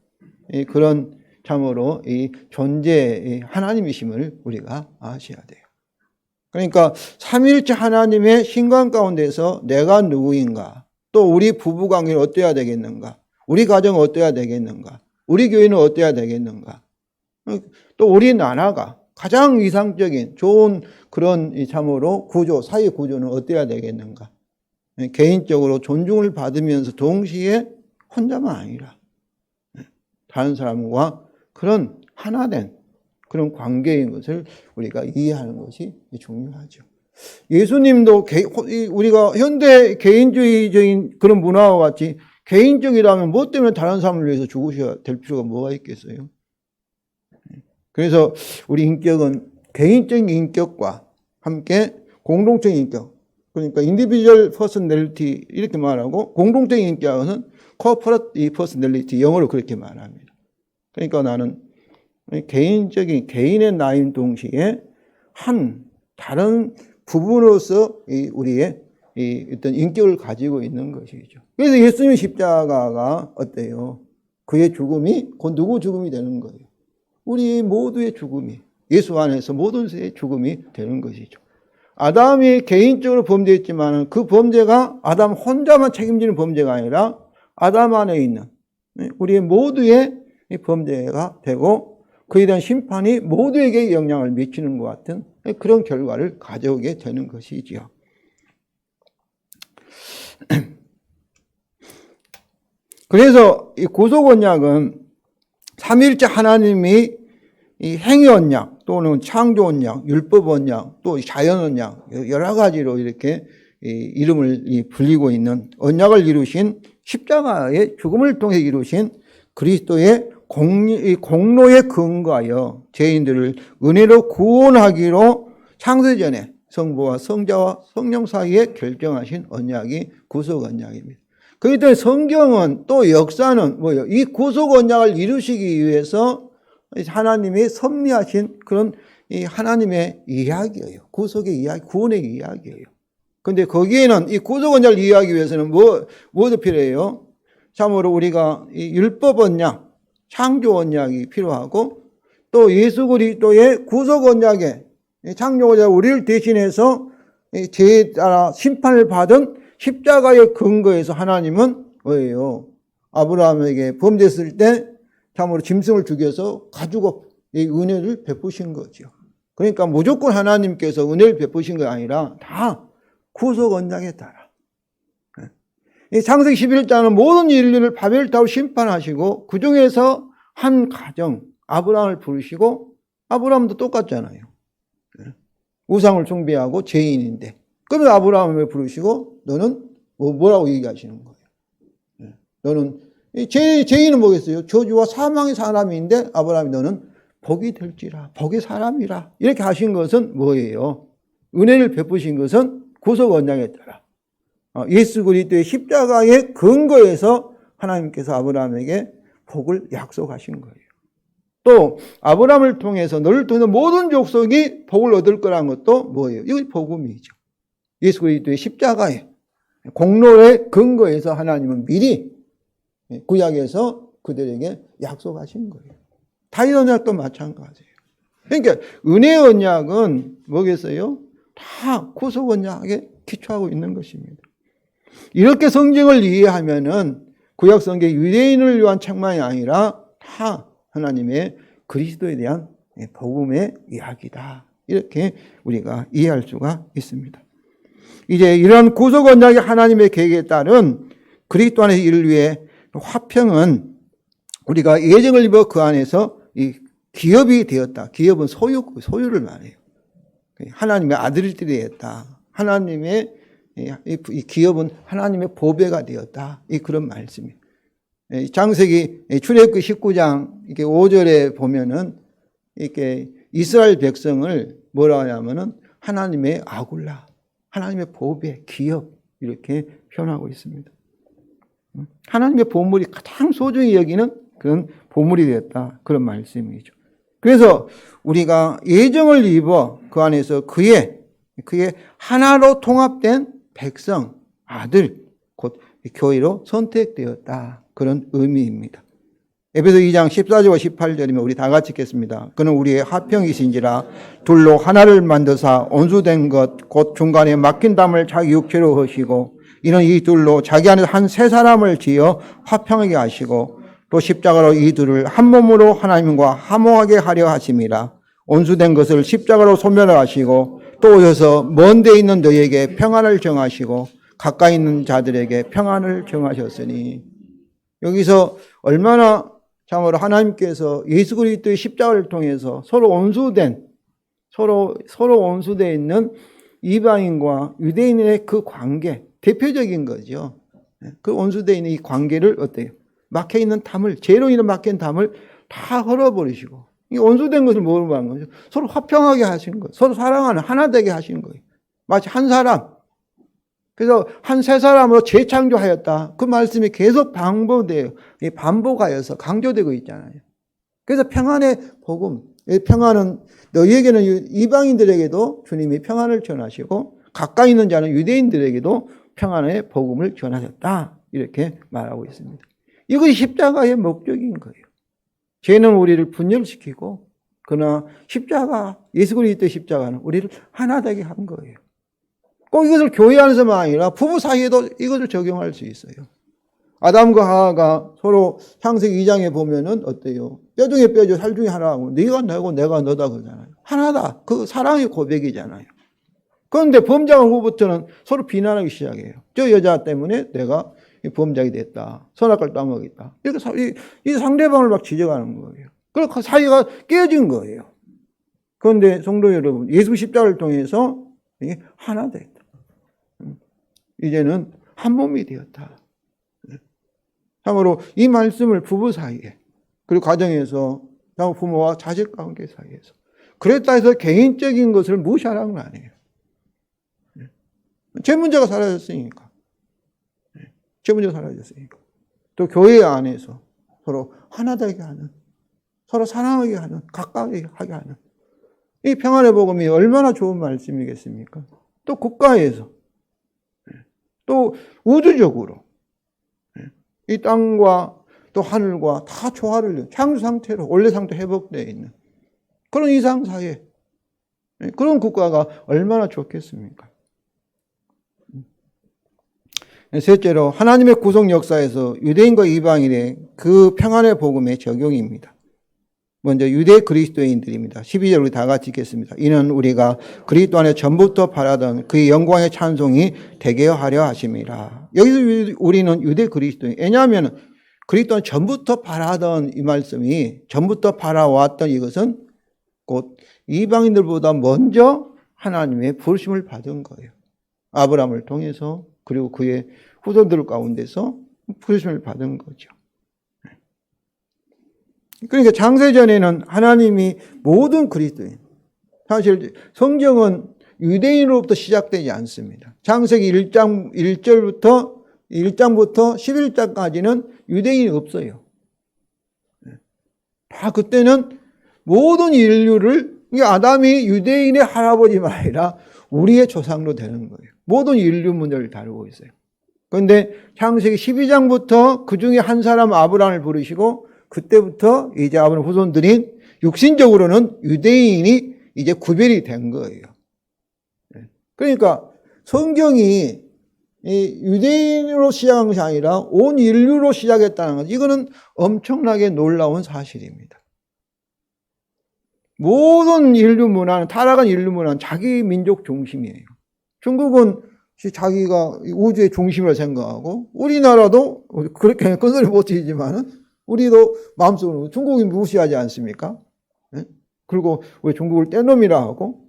그런 참으로 이 존재의 하나님이심을 우리가 아셔야 돼요. 그러니까 삼위일체 하나님의 신관 가운데서 내가 누구인가, 또 우리 부부관계는 어떠해야 되겠는가, 우리 가정은 어떠해야 되겠는가, 우리 교회는 어때야 되겠는가? 또 우리나라가 가장 이상적인 좋은 그런 참으로 구조, 사회 구조는 어때야 되겠는가? 개인적으로 존중을 받으면서 동시에 혼자만 아니라 다른 사람과 그런 하나된 그런 관계인 것을 우리가 이해하는 것이 중요하죠. 예수님도 우리가 현대 개인주의적인 그런 문화와 같이 개인적이라면 뭐 때문에 다른 사람을 위해서 죽으셔야 될 필요가 뭐가 있겠어요? 그래서 우리 인격은 개인적인 인격과 함께 공동적인 인격, 그러니까 individual personality 이렇게 말하고, 공동적인 인격은 corporate personality, 영어로 그렇게 말합니다. 그러니까 나는 개인적인 개인의 나인 동시에 한 다른 부분으로서 우리의 어떤 인격을 가지고 있는 것이죠. 그래서 예수님의 십자가가 어때요? 그의 죽음이 곧 누구 죽음이 되는 거예요? 우리 모두의 죽음이, 예수 안에서 모든 세의 죽음이 되는 것이죠. 아담이 개인적으로 범죄했지만 그 범죄가 아담 혼자만 책임지는 범죄가 아니라 아담 안에 있는 우리 모두의 범죄가 되고 그에 대한 심판이 모두에게 영향을 미치는 것 같은 그런 결과를 가져오게 되는 것이지요. 그래서 이 구속 언약은 삼위일체 하나님이 이 행위 언약 또는 창조 언약, 율법 언약, 또 자연 언약 여러 가지로 이렇게 이름을 불리고 있는 언약을 이루신 십자가의 죽음을 통해 이루신 그리스도의 공로에 근거하여 죄인들을 은혜로 구원하기로 창세전에 성부와 성자와 성령 사이에 결정하신 언약이 구속 언약입니다. 그렇기 때문에 성경은 또 역사는 뭐예요? 이 구속 언약을 이루시기 위해서 하나님이 섭리하신 그런 이 하나님의 이야기예요. 구속의 이야기, 구원의 이야기예요. 그런데 거기에는 이 구속 언약을 이해하기 위해서는 뭐도 필요해요? 참으로 우리가 이 율법 언약, 창조 언약이 필요하고 또 예수 그리스도의 구속 언약에 창조자 우리를 대신해서 죄에 따라 심판을 받은 십자가의 근거에서 하나님은 뭐예요? 아브라함에게 범죄했을 때 참으로 짐승을 죽여서 가지고 이 은혜를 베푸신 거죠. 그러니까 무조건 하나님께서 은혜를 베푸신 게 아니라 다 구속 언약에 따라. 창세기 11장은 모든 인류를 바벨탑으로 심판하시고 그 중에서 한 가정 아브라함을 부르시고 아브라함도 똑같잖아요. 우상을 숭배하고 죄인인데 그러면 아브라함을 부르시고 너는 뭐라고 얘기하시는 거예요? 너는 죄인은 뭐겠어요? 저주와 사망의 사람인데 아브라함이 너는 복이 될지라, 복의 사람이라 이렇게 하신 것은 뭐예요? 은혜를 베푸신 것은 구속 언약에 따라 예수 그리스도의 십자가의 근거에서 하나님께서 아브라함에게 복을 약속하신 거예요. 또 아브라함을 통해서 너를 통해서 모든 족속이 복을 얻을 거라는 것도 뭐예요? 이거 복음이죠. 예수 그리스도의 십자가의 공로의 근거에서 하나님은 미리 구약에서 그들에게 약속하신 거예요. 다윗 언약도 마찬가지예요. 그러니까 은혜 언약은 뭐겠어요? 다 구속 언약에 기초하고 있는 것입니다. 이렇게 성경을 이해하면은 구약 성경 유대인을 위한 책만이 아니라 다 하나님의 그리스도에 대한 복음의 이야기다. 이렇게 우리가 이해할 수가 있습니다. 이제 이러한 구속 언약의 하나님의 계획에 따른 그리스도 안에서 이를 위해 화평은 우리가 예정을 입어 그 안에서 이 기업이 되었다. 기업은 소유를 말해요. 하나님의 아들들이 되었다. 하나님의 이 기업은 하나님의 보배가 되었다. 이 그런 말씀이에요. 창세기 출애굽기 19장 이렇게 5절에 보면은 이렇게 이스라엘 백성을 뭐라 하냐면은 하나님의 아굴라, 하나님의 보배, 기업 이렇게 표현하고 있습니다. 하나님의 보물이 가장 소중히 여기는 그런 보물이 되었다. 그런 말씀이죠. 그래서 우리가 예정을 입어 그 안에서 그의 하나로 통합된 백성, 아들, 곧 교회로 선택되었다. 그런 의미입니다. 에베소 2장 14절과 18절이면 우리 다 같이 읽겠습니다. 그는 우리의 화평이신지라 둘로 하나를 만드사 온수된 것 곧 중간에 막힌 담을 자기 육체로 하시고 이는 이 둘로 자기 안에서 한 세 사람을 지어 화평하게 하시고 또 십자가로 이 둘을 한 몸으로 하나님과 화목하게 하려 하심이라. 온수된 것을 십자가로 소멸하시고 또 오셔서 먼 데 있는 너희에게 평안을 정하시고 가까이 있는 자들에게 평안을 정하셨으니. 여기서 얼마나 참으로 하나님께서 예수 그리스도의 십자가를 통해서 서로 온수되어 있는 이방인과 유대인의 그 관계, 대표적인 거죠. 그 온수되어 있는 이 관계를 어때요? 막혀있는 담을, 죄로 인해 막힌 담을 다 헐어버리시고, 이 온수된 것을 뭐로 말하는 거죠? 서로 화평하게 하시는 거예요. 서로 사랑하는, 하나 되게 하시는 거예요. 마치 한 사람. 그래서 한 새 사람으로 재창조하였다. 그 말씀이 계속 반복하여서 강조되고 있잖아요. 그래서 평안의 복음, 평안은 너희에게는 이방인들에게도 주님이 평안을 전하시고 가까이 있는 자는 유대인들에게도 평안의 복음을 전하셨다. 이렇게 말하고 있습니다. 이것이 십자가의 목적인 거예요. 죄는 우리를 분열시키고 그러나 십자가, 예수 그리스도의 십자가는 우리를 하나 되게 한 거예요. 꼭 이것을 교회 안에서만 아니라 부부 사이에도 이것을 적용할 수 있어요. 아담과 하와가 서로 창세기 2장에 보면은 어때요? 뼈 중에 뼈죠. 살 중에 하나고 네가 나고 내가 너다 그러잖아요. 하나다. 그 사랑의 고백이잖아요. 그런데 범죄한 후부터는 서로 비난하기 시작해요. 저 여자 때문에 내가 범죄하게 됐다. 선악과를 따먹었다. 이렇게 이 상대방을 막 지적하는 거예요. 그래서 사이가 깨진 거예요. 그런데 성도 여러분, 예수 십자가를 통해서 하나 됐다. 이제는 한 몸이 되었다. 참으로 이 말씀을 부부 사이에, 그리고 가정에서, 부모와 자식 관계 사이에서, 그랬다 해서 개인적인 것을 무시하라는 건 아니에요. 제 문제가 사라졌으니까. 제 문제가 사라졌으니까. 또 교회 안에서 서로 하나 되게 하는, 서로 사랑하게 하는, 가까이 하게 하는 이 평안의 복음이 얼마나 좋은 말씀이겠습니까? 또 국가에서, 또 우주적으로 이 땅과 또 하늘과 다 조화를 창조 상태로 원래 상태 회복되어 있는 그런 이상 사회, 그런 국가가 얼마나 좋겠습니까? 셋째로 하나님의 구속 역사에서 유대인과 이방인의 그 평안의 복음의 적용입니다. 먼저 유대 그리스도인들입니다. 12절 우리 다 같이 읽겠습니다. 이는 우리가 그리스도 안에 전부터 바라던 그의 영광의 찬송이 되게 하려 하심이라. 여기서 우리는 유대 그리스도인. 왜냐하면 그리스도 안에 전부터 바라던 이 말씀이, 전부터 바라왔던 이것은 곧 이방인들보다 먼저 하나님의 부르심을 받은 거예요. 아브라함을 통해서, 그리고 그의 후손들 가운데서 부르심을 받은 거죠. 그러니까 장세전에는 하나님이 모든 그리스도인, 사실 성경은 유대인으로부터 시작되지 않습니다. 창세기 1장부터 11장까지는 유대인이 없어요. 다 그때는 모든 인류를, 아담이 유대인의 할아버지만 아니라 우리의 조상로 되는 거예요. 모든 인류 문제를 다루고 있어요. 그런데 창세기 12장부터 그 중에 한 사람 아브라함을 부르시고 그때부터 이제 아브라함 후손들인 육신적으로는 유대인이 이제 구별이 된 거예요. 그러니까 성경이 유대인으로 시작한 것이 아니라 온 인류로 시작했다는 것, 이거는 엄청나게 놀라운 사실입니다. 모든 인류 문화는, 타락한 인류 문화는 자기 민족 중심이에요. 중국은 자기가 우주의 중심이라고 생각하고, 우리나라도 그렇게 큰 소리 못 치지만은 우리도 마음속으로 중국인 무시하지 않습니까? 그리고 왜 중국을 떼놈이라 하고,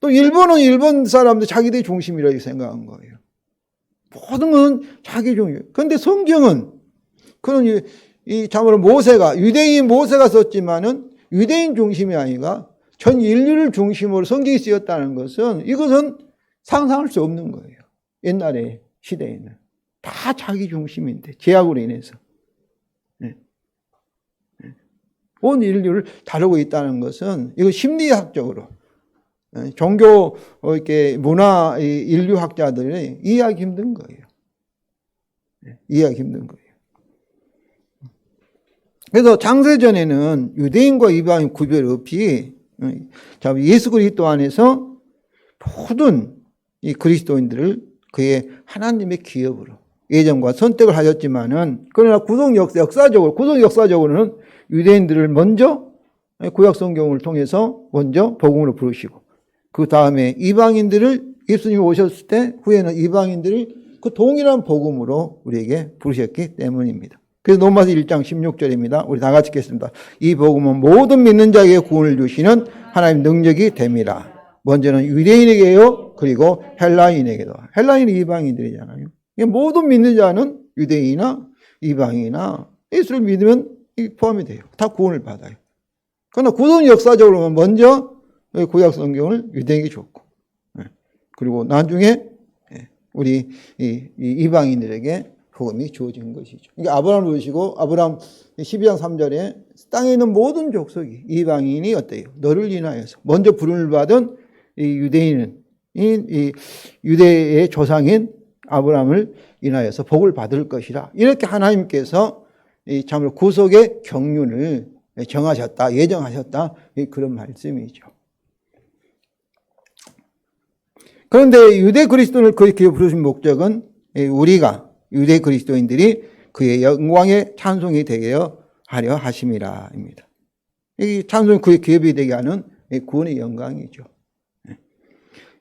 또 일본은 일본 사람들 자기들이 중심이라고 생각한 거예요. 모든 건 자기 중심. 그런데 성경은 그런 참으로 모세가, 유대인 모세가 썼지만은 유대인 중심이 아니라 전 인류를 중심으로 성경이 쓰였다는 것은, 이것은 상상할 수 없는 거예요. 옛날에 시대에는 다 자기 중심인데, 제약으로 인해서 온 인류를 다루고 있다는 것은, 이거 심리학적으로, 종교, 이렇게 문화, 인류학자들이 이해하기 힘든 거예요. 이해하기 힘든 거예요. 그래서 장세전에는 유대인과 이방인 구별 없이 예수 그리스도 안에서 모든 이 그리스도인들을 그의 하나님의 기업으로, 예정과 선택을 하셨지만은, 그러나 역사적으로는 유대인들을 먼저 구약 성경을 통해서 먼저 복음으로 부르시고, 그 다음에 이방인들을 예수님이 오셨을 때 후에는 이방인들을 그 동일한 복음으로 우리에게 부르셨기 때문입니다. 그래서 로마서 1장 16절입니다. 우리 다 같이 읽겠습니다. 이 복음은 모든 믿는 자에게 구원을 주시는 하나님의 능력이 됨이라. 먼저는 유대인에게요, 그리고 헬라인에게도. 헬라인이 이방인들이잖아요. 모든 믿는 자는 유대인이나 이방인이나 예수를 믿으면 포함이 돼요. 다 구원을 받아요. 그러나 구원 역사적으로는 먼저 구약 성경을 유대인에게 줬고, 그리고 나중에 우리 이방인들에게 복음이 주어진 것이죠. 그러니까 아브라함을 보시고 아브라함 12장 3절에 땅에 있는 모든 족속이 이방인이 어때요? 너를 인하여서 먼저 부름을 받은 이 유대인은 이 유대의 조상인 아브라함을 인하여서 복을 받을 것이라. 이렇게 하나님께서 참으로 구속의 경륜을 정하셨다, 예정하셨다, 그런 말씀이죠. 그런데 유대 그리스도인을 그렇게 부르신 목적은 우리가 유대 그리스도인들이 그의 영광의 찬송이 되게 하려 하심이라입니다. 이 찬송이 그의 기업이 되게 하는 구원의 영광이죠.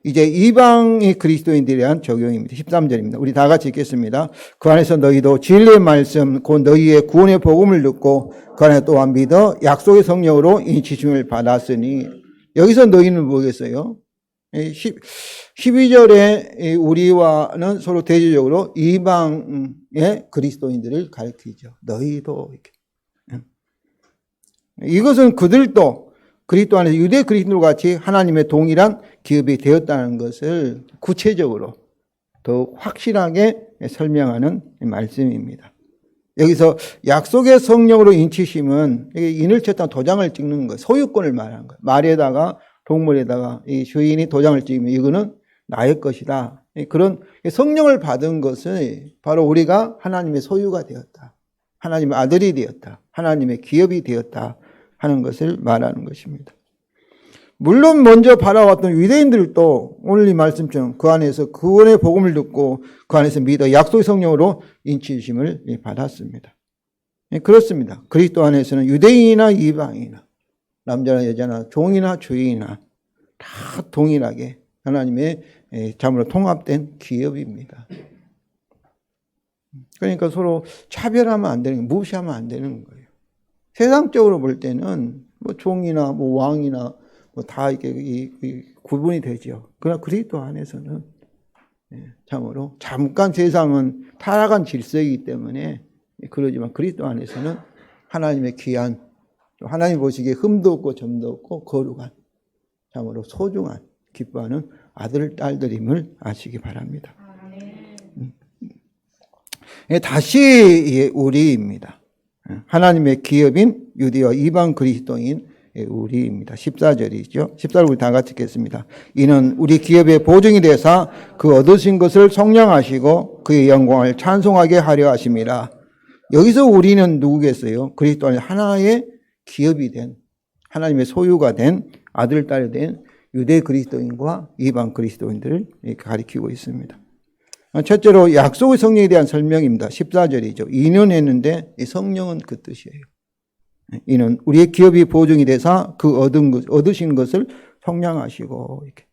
이제 이방의 그리스도인들에 대한 적용입니다. 13절입니다. 우리 다 같이 읽겠습니다. 그 안에서 너희도 진리의 말씀 곧 너희의 구원의 복음을 듣고 그 안에 또한 믿어 약속의 성령으로 이 지침을 받았으니, 여기서 너희는 뭐겠어요? 12절에 우리와는 서로 대조적으로 이방의 그리스도인들을 가리키죠. 너희도 이렇게. 이것은 그들도 그리스도 안에서 유대 그리스도와 같이 하나님의 동일한 기업이 되었다는 것을 구체적으로 더욱 확실하게 설명하는 말씀입니다. 여기서 약속의 성령으로 인치심은 인을 쳤다 도장을 찍는 것, 소유권을 말하는 거예요. 말에다가 동물에다가 이 주인이 도장을 찍으면 이거는 나의 것이다. 그런 성령을 받은 것은 바로 우리가 하나님의 소유가 되었다, 하나님의 아들이 되었다, 하나님의 기업이 되었다 하는 것을 말하는 것입니다. 물론 먼저 바라왔던 유대인들도 오늘 이 말씀처럼 그 안에서 구원의 복음을 듣고 그 안에서 믿어 약속의 성령으로 인치심을 받았습니다. 그렇습니다. 그리스도 안에서는 유대인이나 이방인이나 남자나 여자나 종이나 주인이나 다 동일하게 하나님의 참으로 통합된 기업입니다. 그러니까 서로 차별하면 안 되는 거예요. 무시하면 안 되는 거예요. 세상적으로 볼 때는 뭐 종이나 뭐 왕이나 뭐 다 이게 구분이 되죠. 그러나 그리스도 안에서는 참으로 잠깐 세상은 타락한 질서이기 때문에 그러지만 그리스도 안에서는 하나님의 귀한, 하나님 보시기에 흠도 없고 점도 없고 거룩한, 참으로 소중한, 기뻐하는 아들, 딸들임을 아시기 바랍니다. 다시 우리입니다. 하나님의 기업인 유대와 이방 그리스도인 우리입니다. 14절이죠. 14절 우리 다 같이 읽겠습니다. 이는 우리 기업의 보증이 되사 그 얻으신 것을 성량하시고 그의 영광을 찬송하게 하려 하심이라. 여기서 우리는 누구겠어요? 그리스도 안에 하나의 기업이 된, 하나님의 소유가 된 아들, 딸이 된 유대 그리스도인과 이방 그리스도인들을 가리키고 있습니다. 첫째로 약속의 성령에 대한 설명입니다. 14절이죠. 2년 했는데 이 성령은 그 뜻이에요. 이는 우리의 기업이 보증이 돼서 그 얻으신 것을 성량하시고, 이렇게.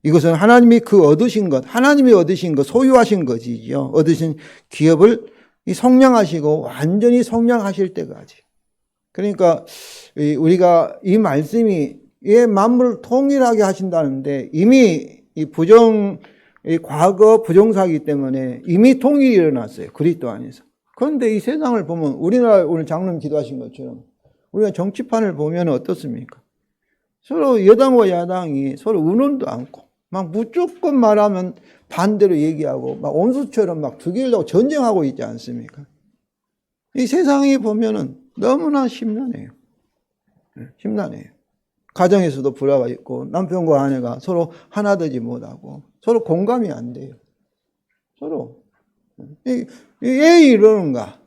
이것은 하나님이 그 얻으신 것, 하나님이 얻으신 것, 소유하신 것이죠. 얻으신 기업을 성량하시고 완전히 성량하실 때까지. 그러니까 우리가 이 말씀이 만물을 통일하게 하신다는데 이미 이 과거 부정사이기 때문에 이미 통일이 일어났어요. 그리스도 안에서. 그런데 이 세상을 보면 우리나라 오늘 장로님 기도하신 것처럼 우리가 정치판을 보면 어떻습니까? 서로 여당과 야당이 서로 의논도 않고 막 무조건 말하면 반대로 얘기하고 막 원수처럼 막 죽이려고 전쟁하고 있지 않습니까? 이 세상이 보면은 너무나 심란해요. 심란해요. 가정에서도 불화가 있고 남편과 아내가 서로 하나 되지 못하고 서로 공감이 안 돼요. 서로. 왜 이러는가?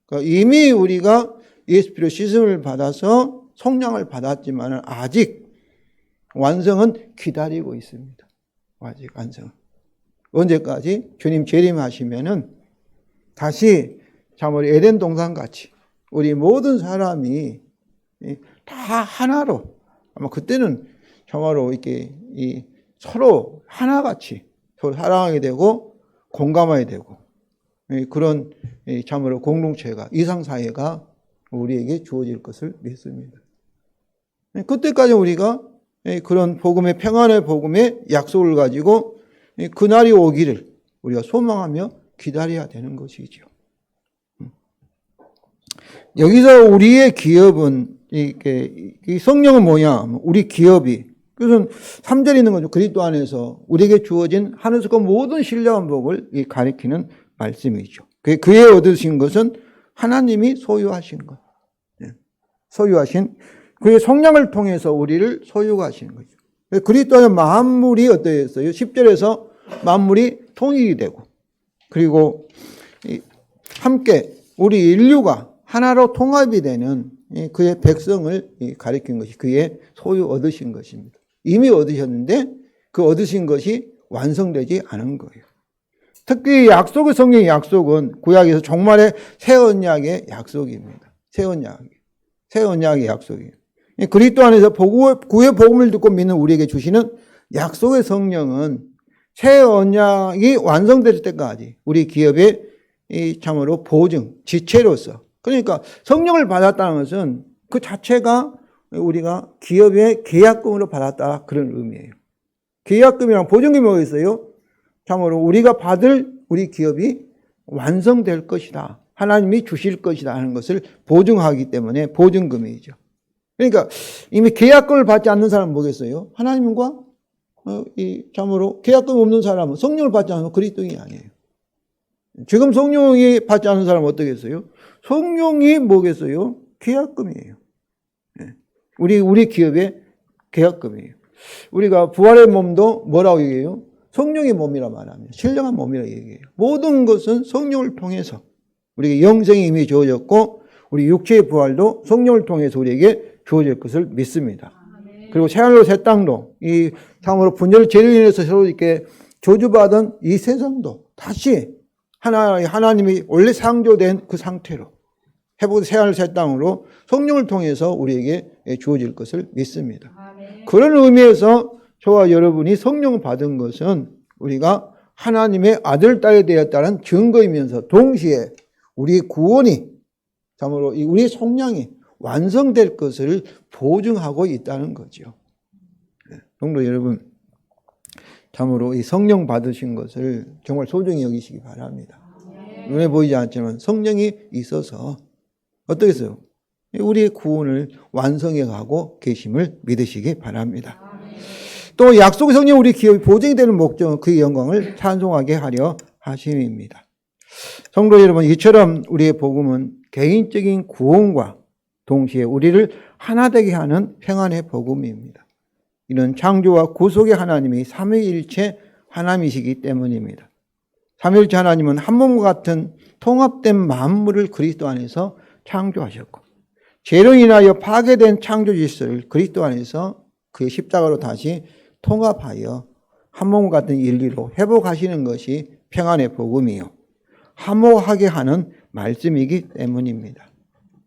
그러니까 이미 우리가 예수 피로 씻음을 받아서 성령을 받았지만 아직 완성은 기다리고 있습니다. 아직 완성은. 언제까지? 주님 재림하시면은 다시 참으로 에덴 동산 같이 우리 모든 사람이 다 하나로, 아마 그때는 참으로 이렇게 서로 하나같이 서로 사랑하게 되고 공감하게 되고 그런 참으로 공동체가, 이상사회가 우리에게 주어질 것을 믿습니다. 그때까지 우리가 그런 복음의, 평안의 복음의 약속을 가지고 그날이 오기를 우리가 소망하며 기다려야 되는 것이죠. 여기서 우리의 기업은, 이 성령은 뭐냐? 우리 기업이. 그것은 3절에 있는 거죠. 그리스도 안에서 우리에게 주어진 하늘에서 모든 신령한 복을 가리키는 말씀이죠. 그에 얻으신 것은 하나님이 소유하신 것. 소유하신, 그의 성령을 통해서 우리를 소유하시는 거죠. 그리스도 안에 만물이 어떠했어요? 10절에서 만물이 통일이 되고, 그리고 함께 우리 인류가 하나로 통합이 되는 그의 백성을 가리킨 것이 그의 소유 얻으신 것입니다. 이미 얻으셨는데 그 얻으신 것이 완성되지 않은 거예요. 특히 약속의 성령의 약속은 구약에서 종말의 새 언약의 약속입니다. 새 언약의 약속이에요. 그리스도 안에서 구의 복음을 듣고 믿는 우리에게 주시는 약속의 성령은 새 언약이 완성될 때까지 우리 기업의 참으로 보증, 지체로서, 그러니까 성령을 받았다는 것은 그 자체가 우리가 기업의 계약금으로 받았다, 그런 의미예요. 계약금이랑 보증금이 뭐가 있어요? 참으로 우리가 받을 우리 기업이 완성될 것이다, 하나님이 주실 것이다 하는 것을 보증하기 때문에 보증금이죠. 그러니까 이미 계약금을 받지 않는 사람은 뭐겠어요? 하나님과 참으로 계약금 없는 사람은, 성령을 받지 않으면 그리스도인이 아니에요. 지금 성령이 받지 않는 사람은 어떻겠어요? 성령이 뭐겠어요? 계약금이에요. 우리 기업의 계약금이에요. 우리가 부활의 몸도 뭐라고 얘기해요? 성령의 몸이라 말합니다. 신령한 몸이라 얘기해요. 모든 것은 성령을 통해서 우리에게 영생이 이미 주어졌고, 우리 육체의 부활도 성령을 통해서 우리에게 주어질 것을 믿습니다. 그리고 새하늘로 새 땅도, 이 참으로 분열 죄로 인해서 서로 이렇게 저주받은 이 세상도 다시 하나님이 원래 창조된 그 상태로 회복된 새하늘 새 땅으로 성령을 통해서 우리에게 주어질 것을 믿습니다. 그런 의미에서 저와 여러분이 성령을 받은 것은 우리가 하나님의 아들, 딸이 되었다는 증거이면서 동시에 우리 구원이, 참으로 우리 속량이 완성될 것을 보증하고 있다는 거죠. 성도 여러분, 참으로 이 성령 받으신 것을 정말 소중히 여기시기 바랍니다. 눈에 보이지 않지만 성령이 있어서 어떻겠어요? 우리의 구원을 완성해 가고 계심을 믿으시기 바랍니다. 또 약속의 성령 우리 기업이 보증이 되는 목적은 그의 영광을 찬송하게 하려 하심입니다. 성도 여러분, 이처럼 우리의 복음은 개인적인 구원과 동시에 우리를 하나 되게 하는 평안의 복음입니다. 이는 창조와 구속의 하나님이 삼위일체 하나님이시기 때문입니다. 삼위일체 하나님은 한 몸과 같은 통합된 만물을 그리스도 안에서 창조하셨고, 죄로 인하여 파괴된 창조 질서를 그리스도 안에서 그의 십자가로 다시 통합하여 한 몸과 같은 인리로 회복하시는 것이 평안의 복음이요, 화목하게 하는 말씀이기 때문입니다.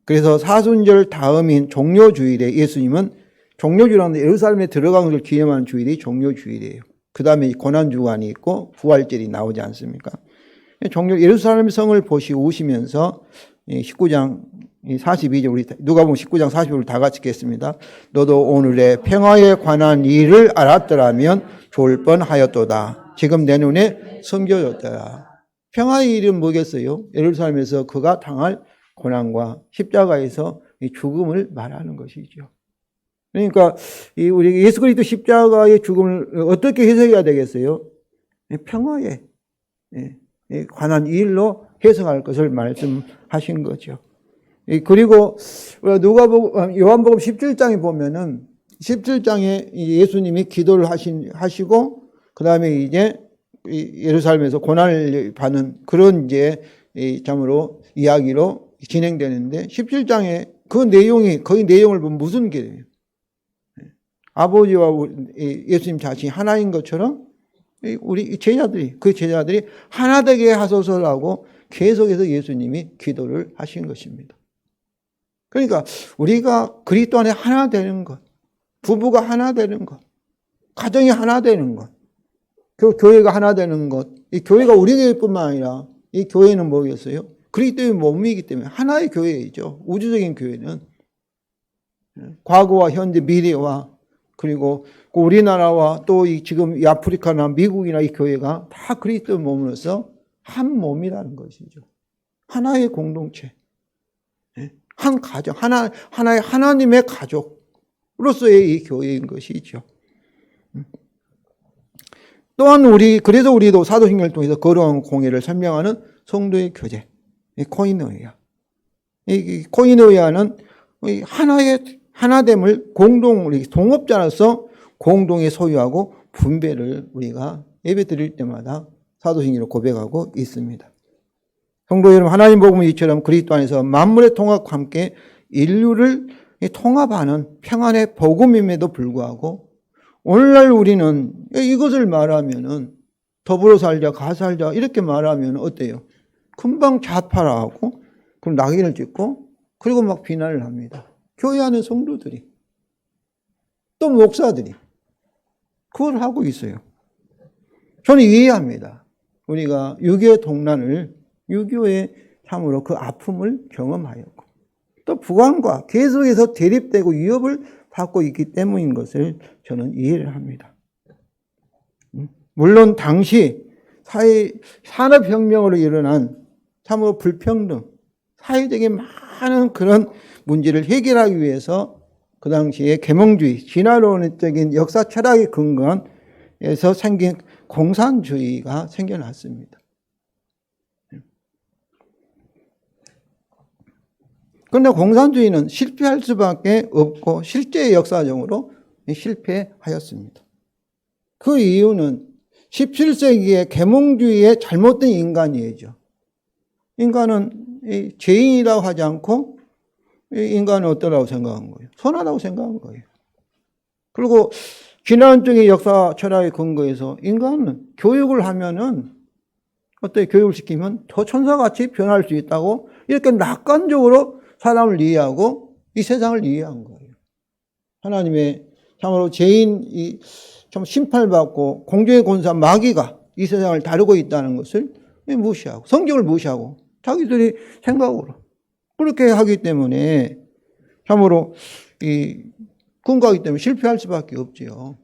그래서 사순절 다음인 종료주일에 예수님은, 종료주일은 예루살렘에 들어간 것을 기념하는 주일이 종료주일이에요. 그 다음에 고난주간이 있고 부활절이 나오지 않습니까? 예루살렘 성을 보시고 우시면서 19장 42절, 우리 누가복음 19장 42절을 다 같이 읽겠습니다. 너도 오늘의 평화에 관한 일을 알았더라면 좋을 뻔하였도다. 지금 내 눈에 숨겨졌다. 평화의 일은 뭐겠어요? 예루살렘에서 그가 당할 고난과 십자가에서 죽음을 말하는 것이죠. 그러니까 우리 예수 그리스도 십자가의 죽음을 어떻게 해석해야 되겠어요? 평화에 관한 일로 해석할 것을 말씀하신 거죠. 그리고 요한복음 17장에 보면은 17장에 예수님이 기도를 하시고 그 다음에 이제 예루살렘에서 고난을 받는 그런 이제 참으로 이야기로 진행되는데, 17장에 그 내용이, 거의 내용을 보면 무슨 게예요? 아버지와 예수님 자신이 하나인 것처럼 우리 제자들이, 그 제자들이 하나 되게 하소서라고 계속해서 예수님이 기도를 하신 것입니다. 그러니까 우리가 그리스도 안에 하나 되는 것, 부부가 하나 되는 것, 가정이 하나 되는 것, 교회가 하나 되는 것, 이 교회가 우리 교회뿐만 아니라 이 교회는 뭐겠어요? 그리스도의 몸이기 때문에 하나의 교회이죠. 우주적인 교회는 과거와 현재, 미래와 그리고 우리나라와 또 지금 이 아프리카나 미국이나 이 교회가 다 그리스도의 몸으로서 한 몸이라는 것이죠. 하나의 공동체, 한 가정, 하나의 하나님의 가족으로서의 이 교회인 것이죠. 또한 그래서 우리도 사도행전을 통해서 거룩한 공예를 설명하는 성도의 교제, 이 코이노이아. 이 코이노이아는 하나의 하나됨을 우리 동업자로서 공동에 소유하고 분배를 우리가 예배 드릴 때마다 사도행전으로 고백하고 있습니다. 성도 여러분, 하나님 복음은 이처럼 그리스도 안에서 만물의 통합과 함께 인류를 통합하는 평안의 복음임에도 불구하고 오늘날 우리는 이것을 말하면은 더불어 살자, 가살자 이렇게 말하면 어때요? 금방 좌파라 하고 그럼 낙인을 찍고 그리고 막 비난을 합니다. 교회 안의 성도들이 또 목사들이 그걸 하고 있어요. 저는 이해합니다. 우리가 6.25 동란을 6.25의 참으로 그 아픔을 경험하였고 또 북한과 계속해서 대립되고 위협을 받고 있기 때문인 것을 저는 이해를 합니다. 물론 당시 산업혁명으로 일어난 참으로 불평등, 사회적인 많은 그런 문제를 해결하기 위해서 그 당시에 계몽주의, 진화론적인 역사 철학에 근거한 에서 생긴 공산주의가 생겨났습니다. 그런데 공산주의는 실패할 수밖에 없고 실제 역사적으로 실패하였습니다. 그 이유는 17세기의 계몽주의의 잘못된 인간이죠. 인간은 죄인이라고 하지 않고 인간은 어떠라고 생각한 거예요? 선하다고 생각한 거예요. 그리고 진화론적인 역사 철학에 근거해서 인간은 교육을 하면은 어떻게 교육을 시키면 더 천사같이 변할 수 있다고 이렇게 낙관적으로 사람을 이해하고 이 세상을 이해한 거예요. 하나님의 참으로 죄인이 참 심판받고 공중의 권사 마귀가 이 세상을 다루고 있다는 것을 무시하고 성경을 무시하고 자기들이 생각으로 그렇게 하기 때문에 참으로 근거하기 때문에 실패할 수밖에 없지요.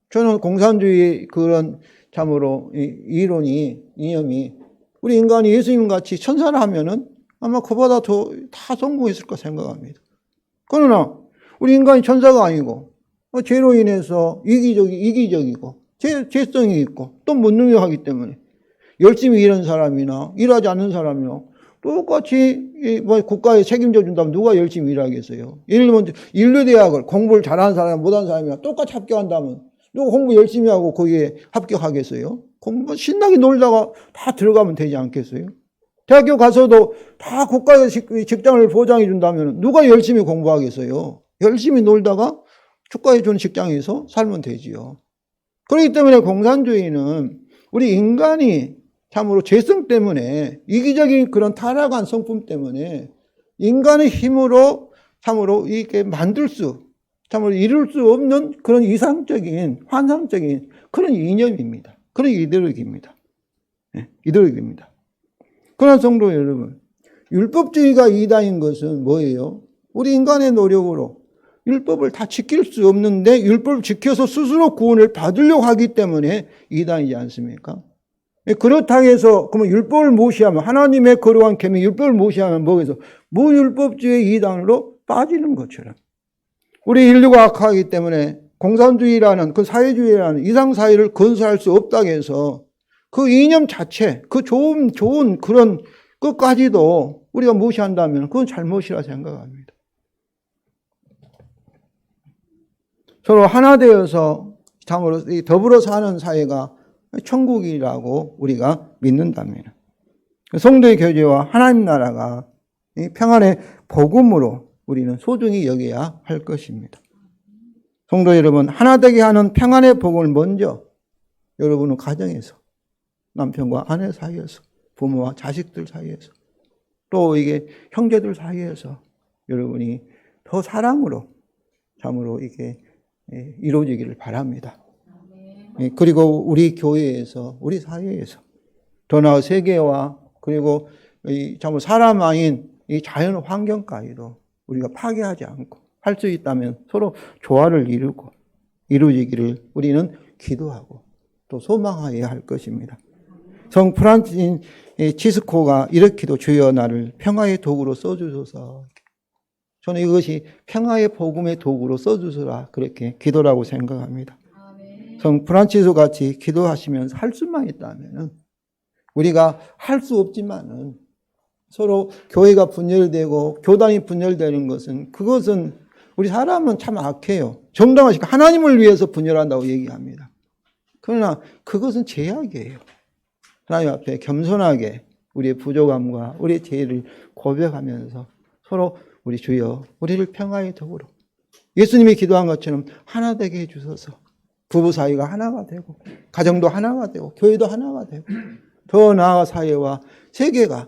저는 공산주의 그런 참으로 이념이 우리 인간이 예수님 같이 천사를 하면은 아마 그보다 더 다 성공했을 거 생각합니다. 그러나 우리 인간이 천사가 아니고 죄로 인해서 이기적이고 죄성이 있고 또 무능력하기 때문에 열심히 일하는 사람이나 일하지 않는 사람이나 똑같이 국가에 책임져 준다면 누가 열심히 일하겠어요? 예를 들면 인류대학을 공부를 잘하는 사람 못하는 사람이나 똑같이 합격한다면 누가 공부 열심히 하고 거기에 합격하겠어요? 공부 신나게 놀다가 다 들어가면 되지 않겠어요? 대학교 가서도 다 국가의 직장을 보장해 준다면 누가 열심히 공부하겠어요? 열심히 놀다가 국가에 주는 직장에서 살면 되지요. 그렇기 때문에 공산주의는 우리 인간이 참으로 죄성 때문에 이기적인 그런 타락한 성품 때문에 인간의 힘으로 참으로 이렇게 참으로 이룰 수 없는 그런 이상적인 환상적인 그런 이념입니다. 그런 이데올로기입니다. 이데올로기입니다. 그러나 성도 여러분, 율법주의가 이단인 것은 뭐예요? 우리 인간의 노력으로 율법을 다 지킬 수 없는데 율법을 지켜서 스스로 구원을 받으려고 하기 때문에 이단이지 않습니까? 그렇다고 해서 그러면 율법을 무시하면 하나님의 거룩한 계명 율법을 무시하면 뭐겠어? 무율법주의 이단으로 빠지는 것처럼 우리 인류가 악하기 때문에 공산주의라는 그 사회주의라는 이상사회를 건설할 수 없다고 해서 그 이념 자체, 그 좋은 그런 것까지도 우리가 무시한다면 그건 잘못이라 생각합니다. 서로 하나 되어서 참으로 더불어 사는 사회가 천국이라고 우리가 믿는다면 성도의 교제와 하나님 나라가 평안의 복음으로 우리는 소중히 여겨야 할 것입니다. 성도 여러분, 하나 되게 하는 평안의 복음을 먼저 여러분은 가정에서, 남편과 아내 사이에서, 부모와 자식들 사이에서, 또 이게 형제들 사이에서 여러분이 더 사랑으로 참으로 이게 이루어지기를 바랍니다. 그리고 우리 교회에서, 우리 사회에서, 더 나아 세계와 그리고 참으로 사람 아닌 이 자연 환경까지도 우리가 파괴하지 않고 할 수 있다면 서로 조화를 이루고 이루어지기를 우리는 기도하고 또 소망하여야 할 것입니다. 성 프란치스코가 이렇게도 주여 나를 평화의 도구로 써주소서. 저는 이것이 평화의 복음의 도구로 써주소라 그렇게 기도라고 생각합니다. 성 프란치스코 같이 기도하시면서 할 수만 있다면 우리가 할 수 없지만은 서로 교회가 분열되고 교단이 분열되는 것은 그것은 우리 사람은 참 악해요. 정당하시고 하나님을 위해서 분열한다고 얘기합니다. 그러나 그것은 죄악이에요. 하나님 앞에 겸손하게 우리의 부족함과 우리의 죄를 고백하면서 서로 우리 주여 우리를 평화의 도구로 예수님이 기도한 것처럼 하나 되게 해주소서. 부부 사이가 하나가 되고 가정도 하나가 되고 교회도 하나가 되고 더 나아가 사회와 세계가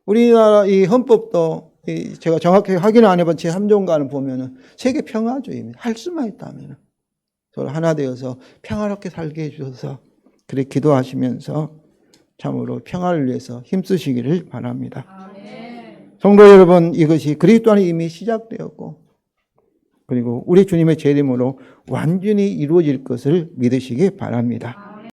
우리나라 이 헌법도 제가 정확하게 확인을 안 해본 제3조인가는 보면은 세계 평화주의입니다. 할 수만 있다면 서로 하나 되어서 평화롭게 살게 해주셔서 그렇게 기도하시면서 참으로 평화를 위해서 힘쓰시기를 바랍니다. 아멘. 성도 여러분, 이것이 그리스도 안에 이미 시작되었고 그리고 우리 주님의 재림으로 완전히 이루어질 것을 믿으시기 바랍니다.